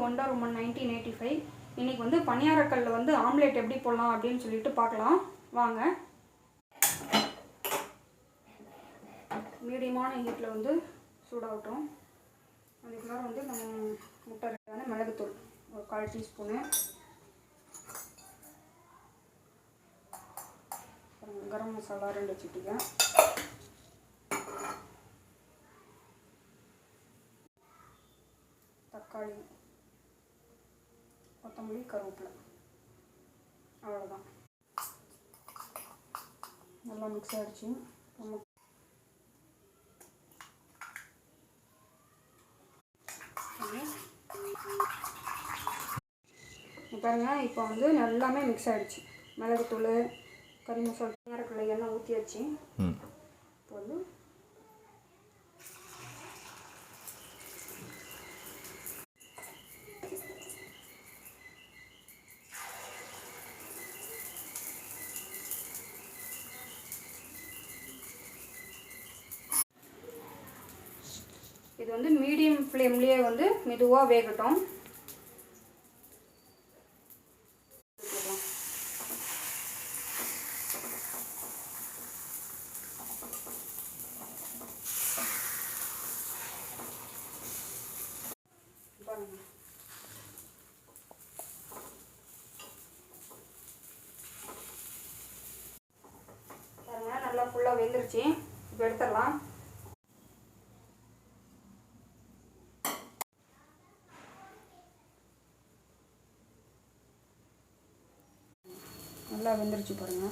Wonder Woman 1985. இன்னைக்கு வந்து பனியாரக்கல்ல வந்து ஆம்லெட் எப்படி போடலாம் அப்படினு சொல்லிட்டு பார்க்கலாம் வாங்க. மீடியமான ஹீட்ல வந்து சூடாகட்டும். அதுக்குள்ள வந்து நம்ம முட்டை ரெண்டான மிளகுத்தூள் ஒரு 1/4 டீஸ்பூன், கரம் மசாலா 2 சிட்டிகை, தக்காளி, கொத்தமல்லி, கருவேப்பிலை, அவ்வளோதான். நல்லா மிக்ஸ் ஆகிடுச்சு. பாருங்க, இப்போ வந்து எல்லாமே மிக்ஸ் ஆகிடுச்சு. மிளகுத்தூள், கறி மசாலா, பனியாரக்கல்ல எண்ணெய் ஊற்றியாச்சு. இப்போ வந்து இது வந்து மீடியம் ஃப்ளேம்லேயே வந்து மெதுவாக வேகட்டும். பாருங்க, நல்லா ஃபுல்லாக வெந்துருச்சு. இப்போ எடுத்துடலாம். நல்லா வெந்துருச்சு பாருங்க.